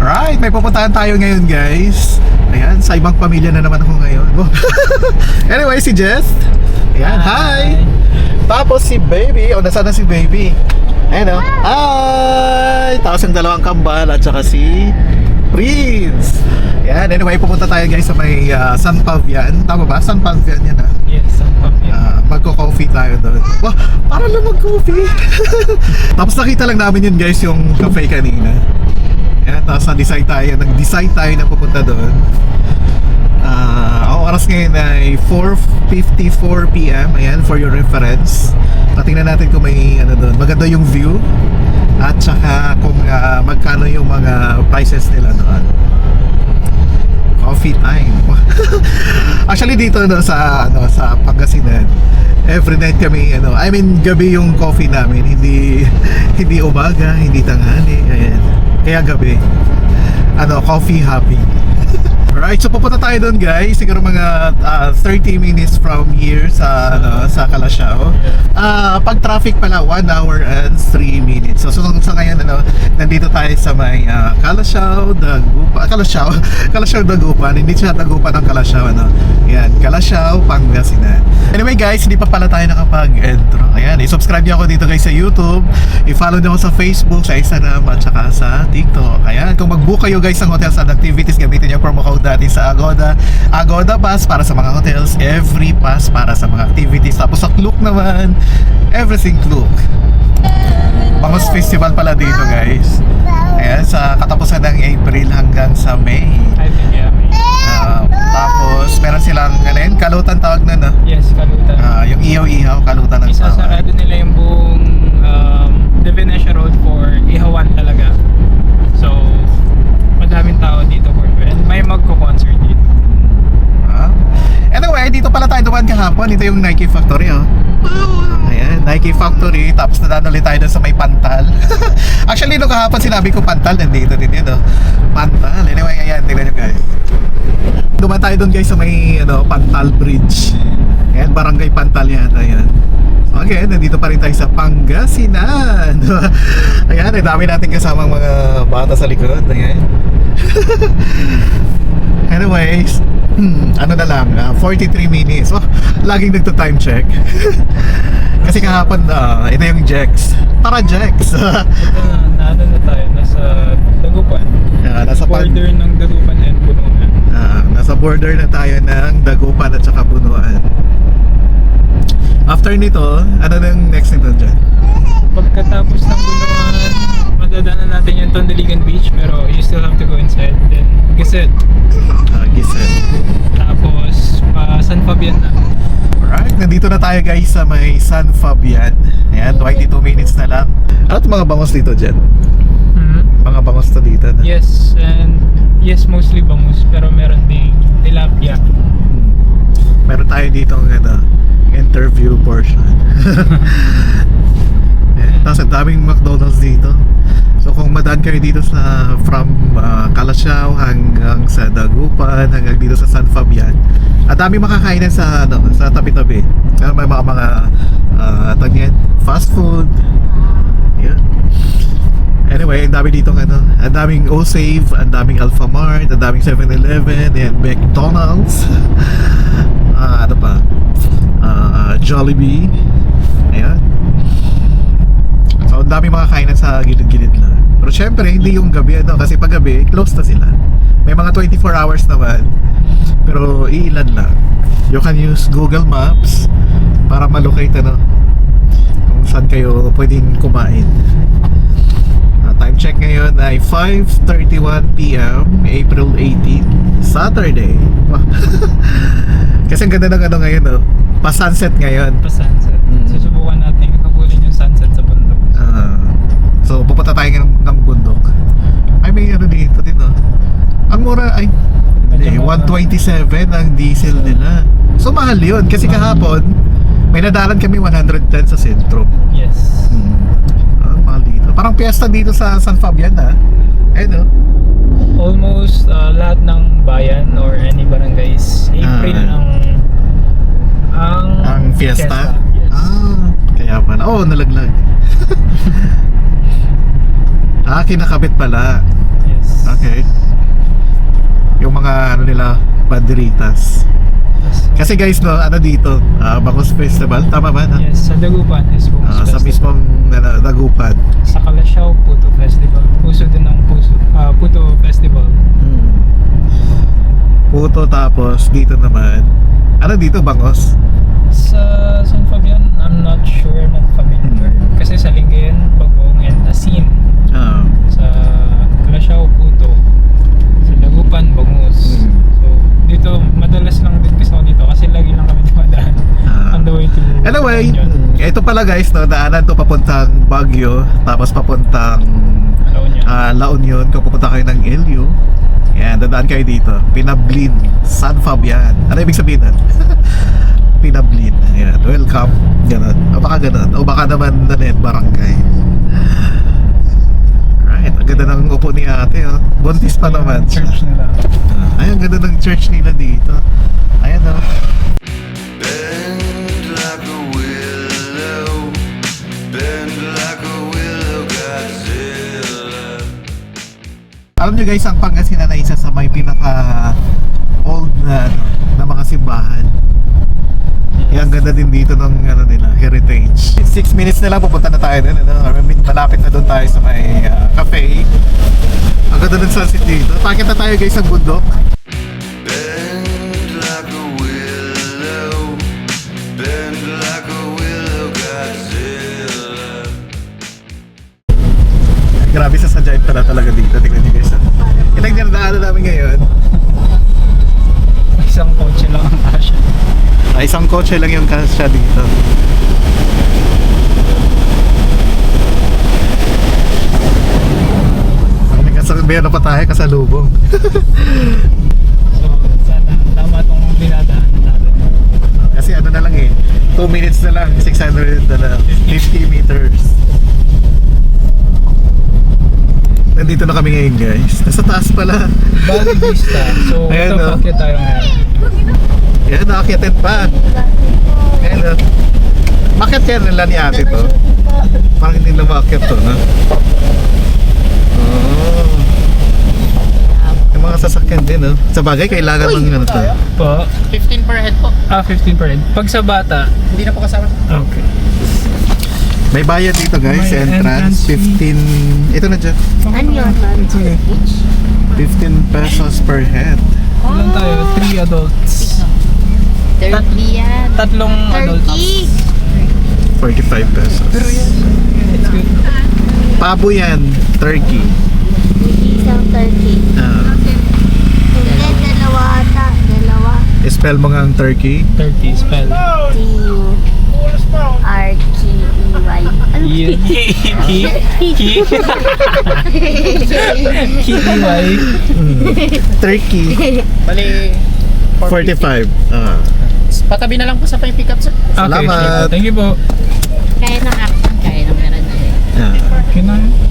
Alright, may pupuntahan tayo ngayon guys. Ayan, sa ibang pamilya na naman ako ngayon. Anyway, si Jess. Ayan, hi. Tapos si Baby. O, nasaan na si Baby? Ayan o. Hi! Tapos yung dalawang kambal at saka si Prince. Ayan, anyway, pupunta tayo guys sa may San Fabian. Tama ba? San Fabian yan ha? Yes, San Fabian. Magko-coffee tayo doon. Wah, para lang mag-coffee. Tapos nakita lang namin yun guys, yung cafe kanina. Ayan, tapos nag-decide tayo na pupunta doon. Ang oras ngayon ay 4:54 PM. Ayan, for your reference. Tingnan natin kung may ano doon. Maganda yung view. At saka kung magkano yung mga prices nila doon. Coffee time. Actually dito no, sa Pangasinan, every night kami gabi yung coffee namin, hindi umaga, hindi tanghali, ayan. Kaya gabi. Coffee happy. Alright, so pupunta tayo doon guys. Siguro mga 30 minutes from here sa Calasiao. Pag traffic pala 1 hour and 3 minutes. So sa ngayon nandito tayo sa may Calasiao, Dagupan. Hindi siya Dagupan ng Calasiao Yan, Calasiao, Pangasinan. Anyway guys, hindi pa pala tayo nakapag-intro. Ayan, i-subscribe niyo ako dito guys sa YouTube. I-follow niyo ako sa Facebook, sa Instagram at saka sa TikTok. Ayan, kung mag-book kayo guys ng hotels and activities, gamitin niyo promo code dati sa Agoda Pass para sa mga hotels, Every Pass para sa mga activities. Tapos sa Klook naman, everything Klook. Bangus Festival pala dito guys. Ayan, sa katapusan ng April hanggang sa May. I think yeah, May. Tapos meron silang kalutan tawag na Yes, kalutan. yung ihaw-ihaw, kalutan ng tawag. Isasarado nila yung buong De Venecia Road for ihawan talaga. So, madaming tao dito for and may magko-concert dito. Anyway, dito pala tayo dumaan kahapon. Ito yung Nike Factory Ayan, Nike Factory. Tapos nadaan ulit tayo doon sa may Pantal. Actually, nung kahapon sinabi ko Pantal, nandito din yun Pantal. Anyway, ayan, tingnan nyo guys. Dumaan tayo doon guys sa may Pantal Bridge. Ayan, Barangay Pantal yata yan. Okay, nandito pa rin tayo sa Pangasinan. Ayan, ay dami natin kasamang mga bata sa likod. Ayan. Anyways, na lang, 43 minutes. Laging nagto-time check. Kasi kahapon, ito yung Jex. Tara Jex. Ito na tayo, nasa Dagupan. Nasa border ng Dagupan and Bunuan. Nasa border na tayo ng Dagupan at saka Bunuan. After nito, ano nang next nito dyan? Pagkatapos ng Bunuan, madadaanan natin yung Tondiligan Beach, pero you still have to go inside. Then Giset. Giset. Tapos San Fabian na. Alright, nandito na tayo guys sa may San Fabian. Ayan, 22 minutes na lang. At mga bangos dito dyan. Mga bangos to dito Yes, and yes, mostly bangus, pero meron ding tilapia. Meron tayo dito interview portion. Tapos ang daming McDonald's dito. So kung madaan kayo dito from Calasiao hanggang sa Dagupan, hanggang dito sa San Fabian, at dami makakainan sa tabi-tabi. May mga fast food. Yeah. Anyway, ang dami dito ang daming O-Save, ang daming Alphamart, ang daming 7-Eleven, and McDonald's. Ano pa? Jollibee. Ayan. So, ang dami mga kainan sa gilid-gilid lang. Pero syempre, hindi yung gabi kasi pag gabi, close na sila. May mga 24 hours naman. Pero iilan lang. You can use Google Maps para malocate kung saan kayo pwedeng kumain. Time check ngayon ay 5:31 PM, April 18, Saturday. Kasi ang ganda ng ngayon pa-sunset ngayon. Pa-sunset. Susubukan natin habulin yung sunset sa bundok. So pupunta tayo ng bundok. Ay, may dito din Ang mura ay 127 ang diesel nila. So mahal yun kasi kahapon may nadalan kami 110 sa sentro. Yes. Mahal dito. Parang piyesta dito sa San Fabian Almost lahat ng bayan or any barangays, April ang fiesta. Yes. Kaya pala. Nalaglag. Kinakabit pala. Yes. Okay. mga ano nila, banderitas. Kasi guys, no, ano dito, Bangus Festival, tama ba? No? Yes, sa Dagupan is Bangus Sa Festival. mismong Dagupan. Sa Calasiao, Puto Festival. Puso din ng Puto Festival. Hmm. Puto, tapos dito naman, ano dito, Bangus? Sa San Fabian, I'm not sure, not familiar. Kasi sa Lingayen, Bagong, and Asin. Ah. Sa Calasiao, Puto. Sa Dagupan, Bangus. So, dito, madalas lang din kasi ako dito kasi lagi lang kami dumadaan on the way to Anyway, Union. ito pala guys, no, daanan to papuntang Baguio, tapos papuntang La Union. La Union. Kung pupunta kayo ng LU, yan, dadaan kayo dito. Pinablin, San Fabian. Ano ibig sabihin nun? Pinablin. Yan, welcome. Ganun. O baka ganun. O baka naman Danet Barangay. Right, ang ganda ng upo ni ate. Oh. Buntis pa naman. Church nila. Ay, ang ganda ng church nila dito. Ayan o. Bend like a willow, bend like a willow, Godzilla. Alam nyo guys, ang Pangasinan na isa sa may pinaka old na, ano, na mga simbahan. Ang ganda din dito ng ano nila, heritage. 6 minutes na lang pupunta na tayo dun, ano? I mean, malapit na doon tayo sa may cafe. Ang ganda ng sunset dito. Pakit na tayo guys sa bundok. Bend like a willow, bend like a willow, Godzilla. Grabe sa sadyain pala talaga dito. Tingnan nyo guys. Ilang dinadaanan namin ngayon. Isang kotse lang ang kasya. Isang kotse lang yung kasya dito. Meron pa tayo kasalubong. So, sana tama itong binadaanan natin. Kasi ano na lang eh, 2 minutes na lang, 600 na lang, 50 meters. Nandito na kami ngayon guys. Nasa taas pala. Valley Vista. So, Ayan, ito no? packet tayo ngayon. Yan, nakakyatin pa. Ayan o. Bakit kaya nila ni ate to? Parang hindi lang makakyat to, no? Oh. Yung mga sasakyan din, no? Sa bagay, kailangan ng ano to. Po? 15 per head po. 15 per head. Pag sa bata, Hindi na po kasama. okay. May bayad dito guys, May entrance, entrance 15... Ito na dyan. Ano yun? 15 pesos per head. Ilan tayo? 3 adults. 30 yan. Tatlong adults. 30. 45 pesos. Pero yan, it's good. Pabo yan, turkey. Isang 30. Hindi, dalawa ata. Dalawa. Spell mo nga ang turkey. 30 spell. T-U-R-K-E-Y. Ano Yun. K-E-Y. Turkey. Bali, 45. patabi na lang po sa pay pickup sir. Okay, Salamat. thank you po. Kaya ng action, kaya ng meron na rin.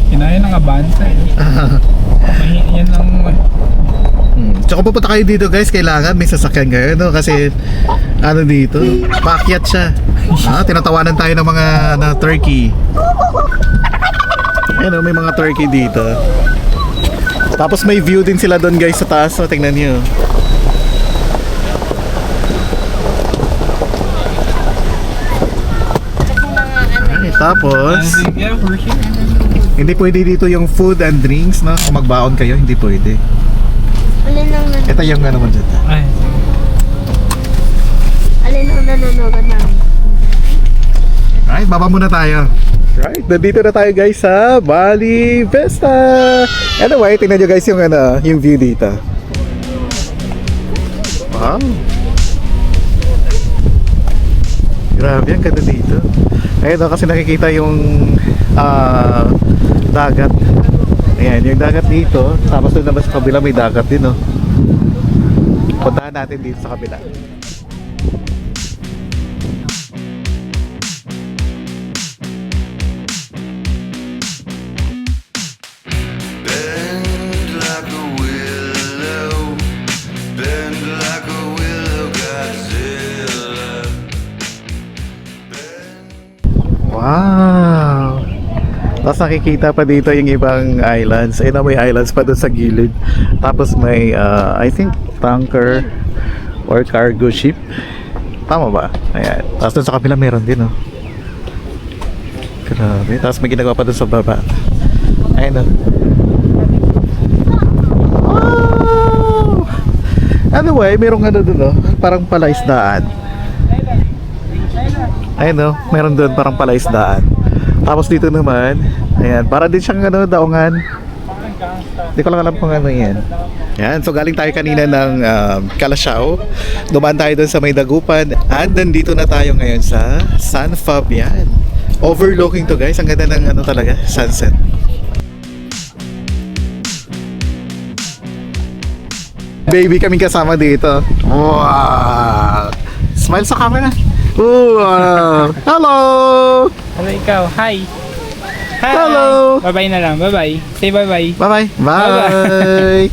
Kinaya ng Avanza. Yan lang. Tsaka pupunta kayo dito guys, kailangan may sasakyan kayo, no? Kasi ano dito, paakyat siya. Tinatawanan tayo ng mga turkey. Ayan, may mga turkey dito. Tapos may view din sila doon guys sa taas, so tingnan niyo. Ay, tapos Yeah, we're here. hindi pwede dito yung food and drinks, no? Kung magbaon kayo, hindi pwede. Alin ang nanonood? Ito yung ano mo dyan. Ay, Alin ang nanonood namin? Right, baba muna tayo. Right, nandito na tayo guys sa Bali Vista. Anyway, tingnan nyo guys yung ano, yung view dito. Wow. Grabe, ang ganda dito. Ayun o, kasi nakikita yung dagat. Ayan, yung dagat dito. Tapos doon naman sa kabila may dagat din, no? Puntahan natin dito sa kabila. Bend like a willow, bend like a willow, Godzilla. Wow! Tapos nakikita pa dito yung ibang islands. Ayun na, may islands pa doon sa gilid. Tapos may, I think, tanker or cargo ship. Tama ba? Ayan. Tapos doon sa kabila meron din, oh. Grabe. Tapos may ginagawa pa doon sa baba. Ayun, oh. Wow! Anyway, merong ano doon, oh. Parang palaisdaan. Ayun, oh. Meron doon parang palaisdaan. Tapos dito naman, ayan, para din siyang ano, daungan. Hindi ko lang alam kung ano yan. Yan, so galing tayo kanina ng Calasiao. Dumaan tayo doon sa may Dagupan. At nandito na tayo ngayon sa San Fabian. Overlooking to, guys. Ang ganda ng ano talaga, sunset. Baby kaming kasama dito. Wow! Smile sa camera. Wow! Hello! Hello, ikaw. Hi. Hi. Hello. Bye-bye na lang. Bye-bye. Say bye-bye. Bye-bye. Bye!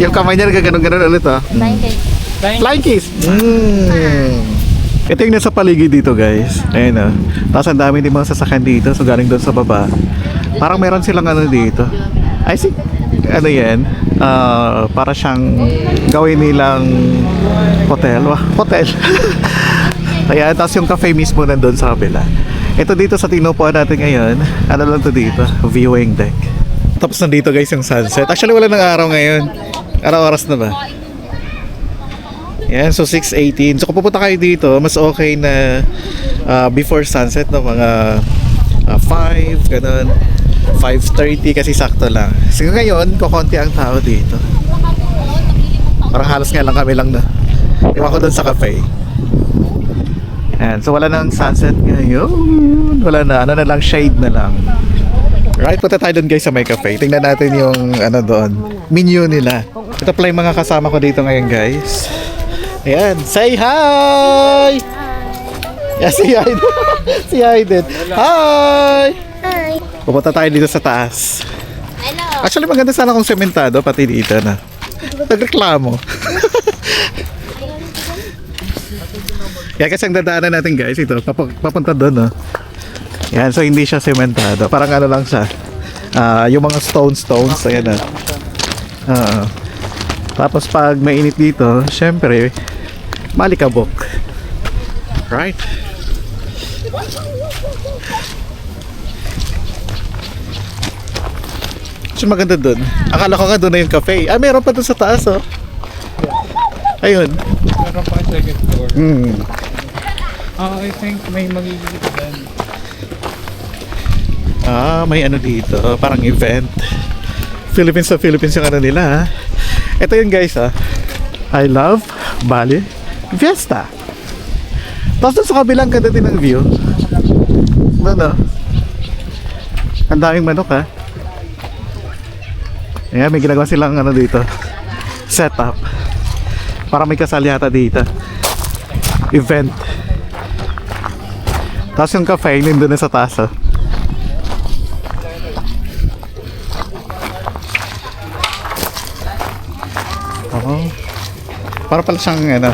Yung kamay niya nagaganon-ganon ulit, ah. Flying kiss! Ito yung nasa paligid dito, guys. Ayun, ah. Tapos ang dami din mga sasakyan dito. So galing doon sa baba. Parang meron silang ano dito. I think, ano yan? Para siyang gawin nilang hotel. Hotel. Ayan, tapos yung cafe mismo nandun sa kabila. Ito dito sa tinupuan natin ngayon, ano lang to dito? Viewing deck. Tapos nandito guys yung sunset. Actually wala ng araw ngayon. Araw-oras na ba? Yan, so 6:18. So kung pupunta kayo dito, mas okay na before sunset, no? Mga 5, ganun. 5:30 kasi sakto lang. So ngayon, kukunti ang tao dito. Parang halos nga lang kami lang na. Iwan ko doon sa cafe. Yan, so wala nang sunset ngayon. Wala na, ano na lang, shade na lang. Right, punta tayo doon guys sa may cafe. Tingnan natin yung ano doon, menu nila. Ito pala yung mga kasama ko dito ngayon guys. Ayan, say hi! Yeah, si Hayden. Si Hayden. Hi! Hi. Pupunta tayo dito sa taas. Hello. Actually maganda sana kung sementado pati dito na. Nagreklamo. Kaya kasi ang dadaanan natin guys, ito, papunta doon, no? Yan, so hindi siya sementado. Parang ano lang siya. Yung mga stones, ayan na. Tapos pag mainit dito, syempre, malikabok. Right? So maganda doon. Akala ko nga doon na yung cafe. Meron pa doon sa taas, oh. Ayun. Meron pa second floor. I think may magiging event. May ano dito, parang event. Philippines sa Philippines yung ano nila, ha. Ito yun guys, ha. I love Bali Fiesta. Tapos doon sa kabilang ganda din ng view. Ano? Ang daming manok, ha. Ayan, may ginagawa silang ano dito, setup. Para may kasali yata dito. Event. Tapos yung cafe, nandun na sa taas, oh. Para pala siyang ano,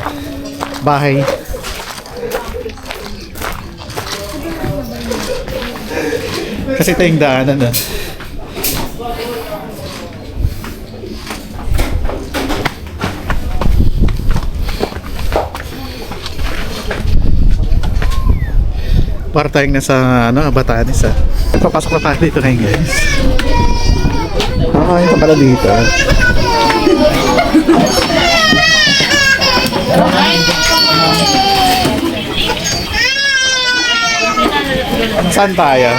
bahay. Kasi ito yung daanan, ah. Para tayong nasa ano, Batanes, ah. Papasok na tayo dito ngayon guys. Ito pala dito. Saan tayo?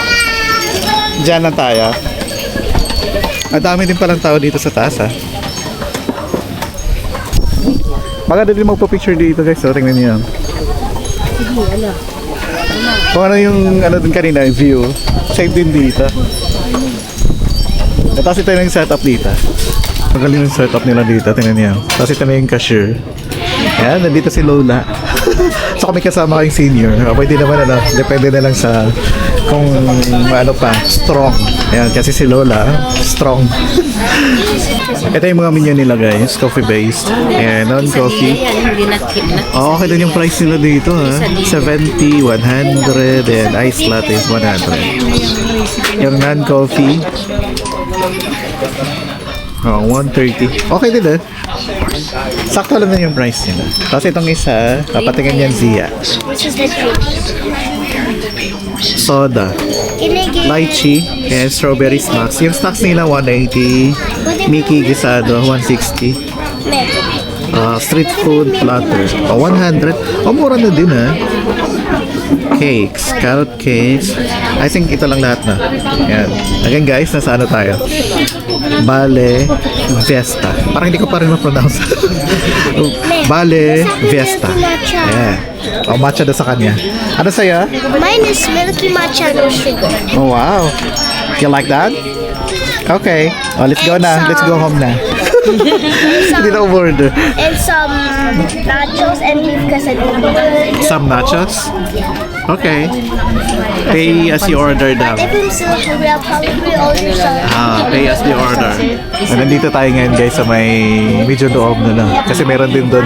Diyan na tayo. Ang dami din palang tao dito sa taas, ah. Maganda din magpa-picture dito guys, so tingnan niyo. Kung ano yung ano din kanina, yung view, save din dito. Tapos ito yung setup dito. Magaling yung setup nila dito, tingnan niyo. Tapos ito na yung cashier. Ayan, nandito si Lola. So kami kasama kayong senior. Pwede naman ano, depende na lang sa kung ano pa, strong. Ayan, kasi si Lola, strong. Ito yung mga menu nila guys, coffee based. Ayan, non-coffee. Yan, hindi na. Oh, okay din yung price nila dito ha. 70, 100, and iced latte is 100. Yung non-coffee, oh, 130. Okay din eh. Sakto lang na yung price nila. Tapos itong isa, papatingin yan Zia. This is the cake. Soda, lychee, and strawberry snacks. Yung snacks nila 180, Mickey Gisado 160. Street food platter 100. Oh, mura na din ha. Cakes, carrot cakes. I think ito lang lahat na. Yan. Again guys, nasa ano tayo? Bale Fiesta. Parang hindi ko pa rin ma-pronounce. Bale Fiesta. Ayan. Oh, matcha daw sa kanya. Ano sa'yo? Mine is milky matcha, no sugar. Oh, wow. You like that? Okay. Oh, let's go na. Let's go home na. Hindi na umorder. And some nachos and beef quesadilla. Some nachos? Okay. Pay as you order daw. If I'm still hungry, I'll probably order some. Pay as you order. Nandito tayo ngayon guys sa may medyo loob na lang. Kasi meron din doon.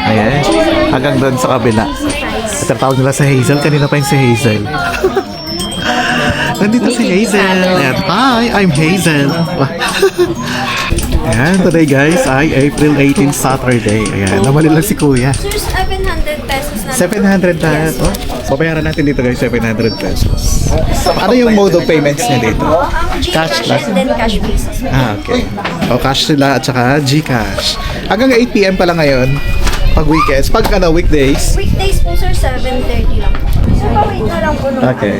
Ayan. Hanggang doon sa kabila. At ang tawag nila sa Hazel. Kanina pa yung si Hazel. Nandito si Hazel. Ayan. Hi, I'm Hazel. Ayan, today guys ay April 18 Saturday. Ayan, namali lang si Kuya. 700 pesos na. 700 na. Oh, babayaran natin dito guys, 700 pesos. Ano yung mode of payments niya dito? Cash lang? And then cash basis. Okay. O, cash sila at saka Gcash. Hanggang 8 PM pala ngayon. Pag weekends. Pag weekdays. Weekdays po sir, 7:30 lang. So, wait na lang po. Okay.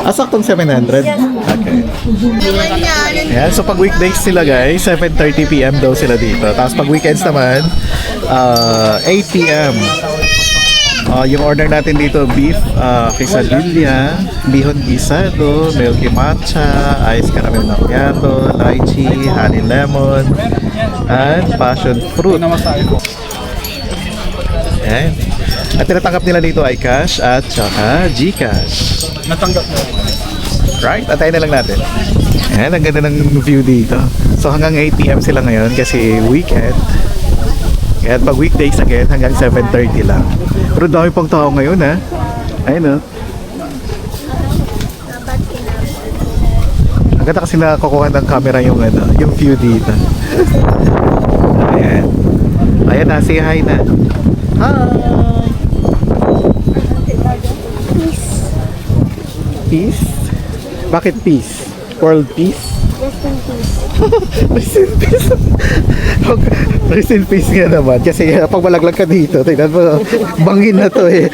Saktong 700? Okay. Ayan, so pag weekdays sila guys, 7:30 PM daw sila dito. Tapos pag weekends naman, 8 PM. Yung order natin dito, beef quesadilla, bihon gisado, milky matcha, ice caramel macchiato, lychee, honey lemon, and passion fruit. Ayan. At tinatanggap nila dito ay cash at saka Gcash. Natanggap mo. Right? Antayin na lang natin. Ayan, ang ganda ng view dito. So hanggang 8 PM sila ngayon kasi weekend. Kaya pag weekdays again, hanggang 7:30 lang. Pero dami pang tao ngayon ha. Ayun o. Ang ganda kasi nakukuha ng camera yung, yung view dito. Ayan. Ayan na, say hi na. Hi! Peace? Bakit peace? World peace? Rest in peace. Rest in peace nga naman. Kasi pag malaglag ka dito, tingnan mo, bangin na to eh.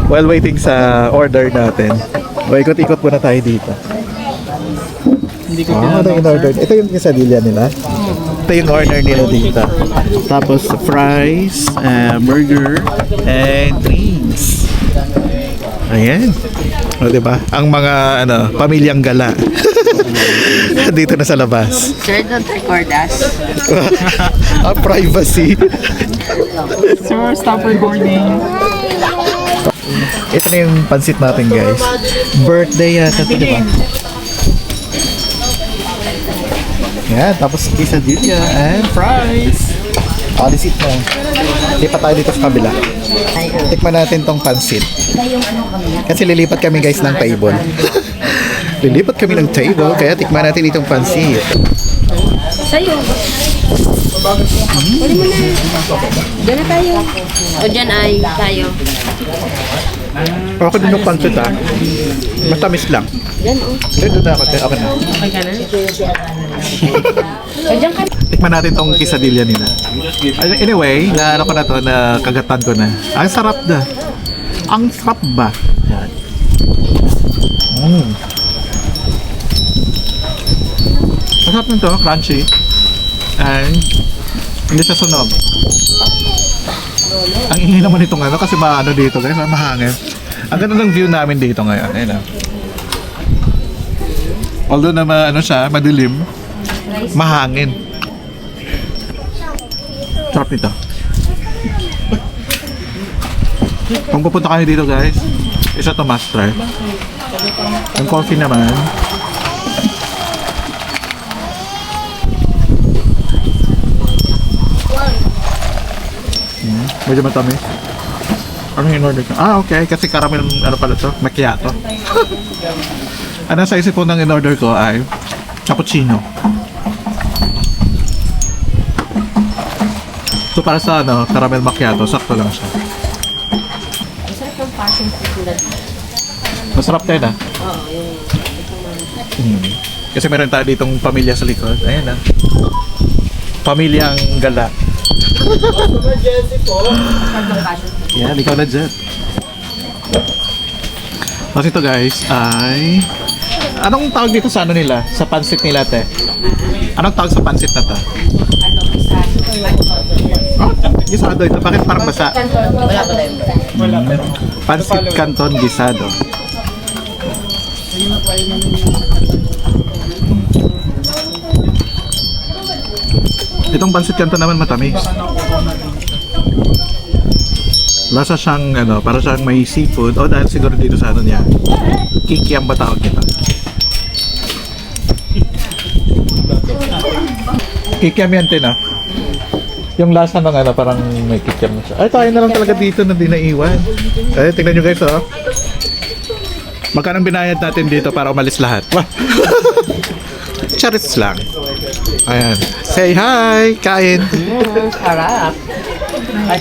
While waiting sa order natin, ikot-ikot muna tayo dito. Hindi ko Ano yung order? Ito yung quesadilla nila. Ito yung order nila dito. Tapos fries, burger, and drinks. Ayan. O, diba? Ang mga pamilyang gala. Dito na sa labas. Sir, don't record us. Privacy. Sir, stop recording. Ito na yung pansit natin guys. Birthday yata ito, diba? Yan, tapos quesadilla and fries. Alisit na. Lipat tayo dito sa kabila. Tikman natin tong pansit. Kasi lilipat kami guys ng table. Lilipat kami ng table, kaya tikman natin itong pansit. Sa'yo. Pwede mo na. Diyan na tayo. O dyan ay tayo. Ako din yung pansit ha. Matamis lang. Dyan o. Doon na ako. Okay na. Okay ka na? O dyan ka na. Tikman natin tong quesadilla nila. Anyway, naano ko na to, na kagatan ko na. Ang sarap na. Ang sarap ba? Yan. Ang sarap nito, crunchy. And hindi siya sunog. Ang ingay naman itong kasi maano dito guys, mahangin. Ang ganda ng view namin dito ngayon. Ayun lang. Although na siya, madilim, mahangin. Sarap nito. Kung pupunta kayo dito guys, isa to must try. Yung coffee naman, Medyo matamis. Ano yung in-order ko? Ah, okay. Kasi caramel, ano pala to? Macchiato. Ano sa isip po ng in-order ko ay cappuccino. So para sa ano, caramel macchiato, sakto lang siya. Masarap yung passion fruit nila. Masarap din ah. Oo, yung Kasi meron tayo ditong pamilya sa likod. Ayan ah. Pamilyang gala. Yan, ikaw na dyan. Tapos ito guys ay... Anong tawag dito sa ano nila? Sa pansit nila, te? Anong tawag sa pansit na to? Oh, gisado ito. Bakit parang basa? wala pa tayo. Pansit Canton gisado. Itong pansit Canton naman matamis. Lasa siyang ano, para siyang may seafood. O dahil siguro dito sa ano niya. Kikiam ba tawag nito? Kikiam yan din ah. Yung lasa ng ano, parang may kikiam na siya. Ay, tayo na lang talaga dito na di naiwan. Eh, tingnan nyo guys oh. Magkano binayad natin dito para umalis lahat? Wah! Charits lang. Ayan. Say hi! Kain! Harap.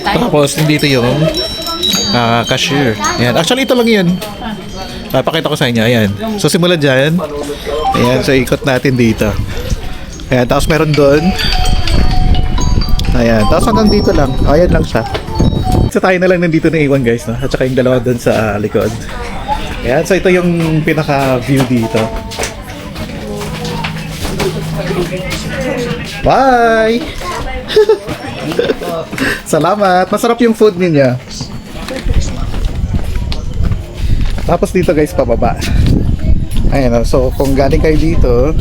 Tapos, dito yung cashier. Ayan. Actually, ito lang yun. Pakita ko sa inyo. Ayan. So, simula dyan. Ayan. So, ikot natin dito. Ayan. Tapos, meron doon. Ayan. Tapos, hanggang dito lang. Ayan lang siya. So, tayo na lang nandito na iwan, guys. No? At saka yung dalawa doon sa likod. Ayan. So, ito yung pinaka-view dito. Bye! Salamat! Masarap yung food niya. Tapos dito guys, pababa. Ayan, so kung galing kayo dito,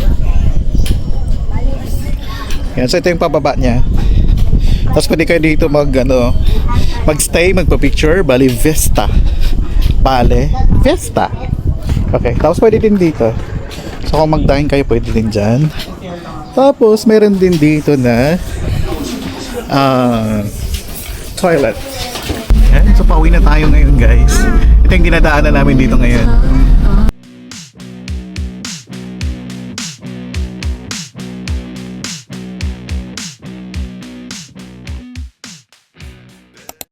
ayan, so ito yung pababa niya. Tapos pwede kayo dito magstay, magpa-picture, bali Vista. Bale, Vista. Okay, tapos pwede din dito. So kung mag-dine kayo, pwede din dyan. Tapos meron din dito na toilet. Ayan, so pauwi na tayo ngayon guys. Ito yung dinadaanan namin dito ngayon.